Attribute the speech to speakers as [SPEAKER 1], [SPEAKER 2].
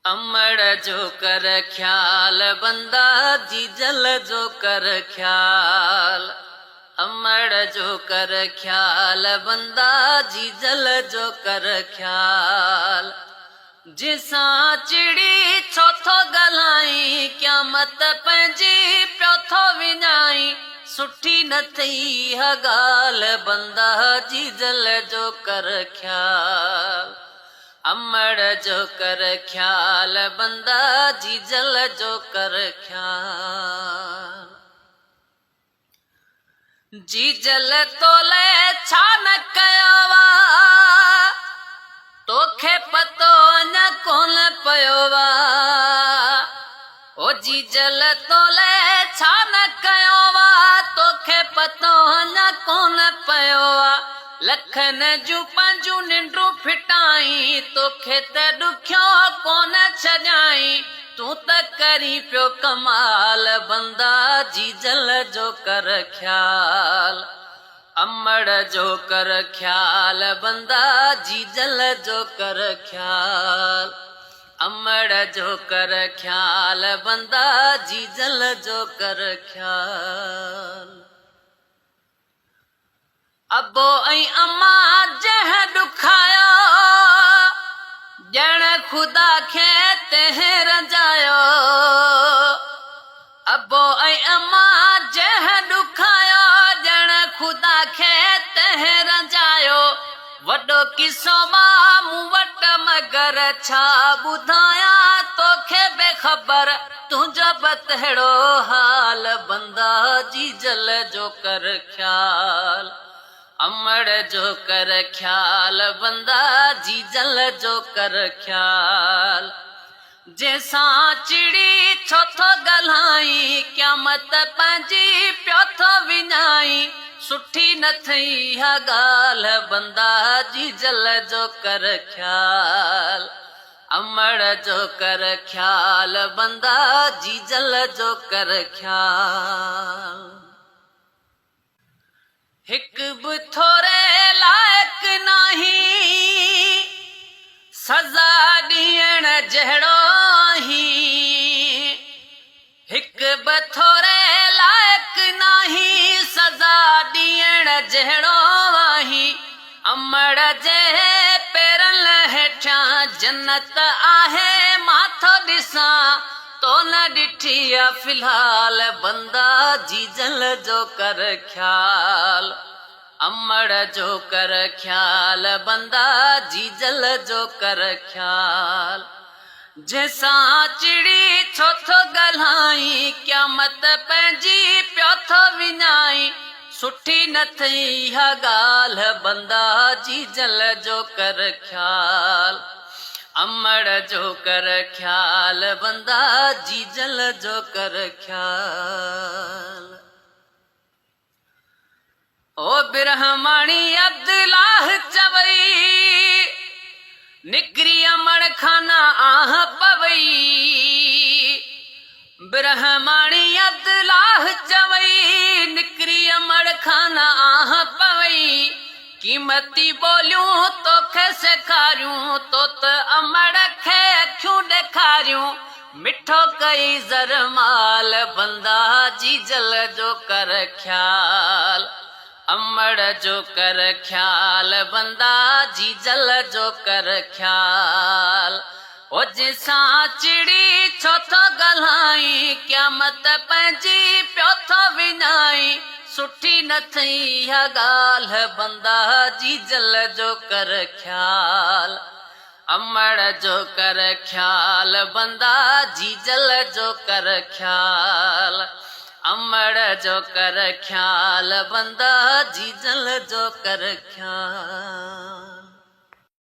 [SPEAKER 1] अमड़ जो कर ख्याल बंदा जीजल जो कर ख्याल। अमड़ जो कर ख्याल बंदा जीजल जो कर ख्याल। जिसा चिड़ी चौथो गलाई क़यामत पंहिंजी प्योथो विञाई। सुठी न थी हा ॻाल्हि बंदा जीजल जो कर ख्याल। अमड़ जो कर ख्याल बंदा जीजल जो कर ख्याल। जीजल तोले छा न कयो वा तोखे पतो अञा कोन पियो वा। ओ जीजल तोले छा न कयो वा तोखे पतो अञा कोन पियो वा। लखन जूं पंहिंजूं निंडूं फिटाई तोखे त ॾुखियो कोन छॾाई। तूं त करी पियो कमाल बंदा जीजल जो कर ख्याल। अमड़ जो कर ख्याल बंदा जीजल जो कर ख्याल। अमड़ जो कर ख्याल बंदा जीजल जो कर ख्याल। अबो ऐं अम्मा जंहिं ॾुखायो ॼण ख़ुदा खे तंहिं रंजायो। अबो ऐं अम्मा जंहिं ॾुखायो ॼण ख़ुदा खे तंहिं रंजायो। वॾो किसो मां मूं वटि मगर छा ॿुधायां तोखे बेख़बर तुंहिंजो बतहिड़ो हाल बंदा जीजल जो कर ख्याल। अमड़ जो कर ख्याल बंदा जीजल जो कर ख्याल। जंहिंसां चिड़ी चौथो ॻाल्हाई क़यामत पंहिंजी प्योथो विञाई। सुठी न थी हा ॻाल्हि बंदा जीजल जो कर ख्याल। अमड़ जो कर ख्याल बंदा जीजल जो कर ख्याल। हिक बि थोरे लाइक नाही सज़ा ॾियण जहिड़ो आहीं। हिक बि थोरे लाइक नाही सज़ा ॾियण जहिड़ो आहीं। अमड़ जे पेरनि हेठां जन्नत आहे माथो ॾिसां तो न ॾिठी आहे फ़िलहाल बंदा जीजल जो कर ख्याल। अमड़ जो कर ख्याल बंदा जीजल जो कर ख्याल। जंहिंसां चिड़ी चौथो ॻाल्हाई क़यामत पंहिंजी प्योथो विञाई। सुठी न थी हा ॻाल्हि बंदा जीजल जो कर ख्याल। अमड़ जो कर ख्याल बंदा जीजल जो कर ख्याल। ओ बिरहमाणी अब्दुल्लाह चवई निकरी अमड़ खाना आह पवई। बिरहमाणी अब्दुल्लाह चवई निकरी अमड़ खाना आह पवई। कीमती बोलियूं तोखे सेखारियूं तो त अमड़ खे अखियूं ॾेखारियूं। मिठो कई ज़र माल बंदा जीजल जो कर ख्याल। अमड़ जो कर ख्याल बंदा जीजल जो कर ख्याल। ओ जंहिंसां चिड़ी चौथो ॻाल्हाई क़यामत पंहिंजी प्योथो विञाई। सुठी न थी हा ॻाल्हि बंदा जीजल जो कर ख्याल। अमड़ जो कर ख्याल बंदा जीजल जो कर ख्याल। अमड़ जो कर ख्याल बंदा जीजल जो कर ख्याल।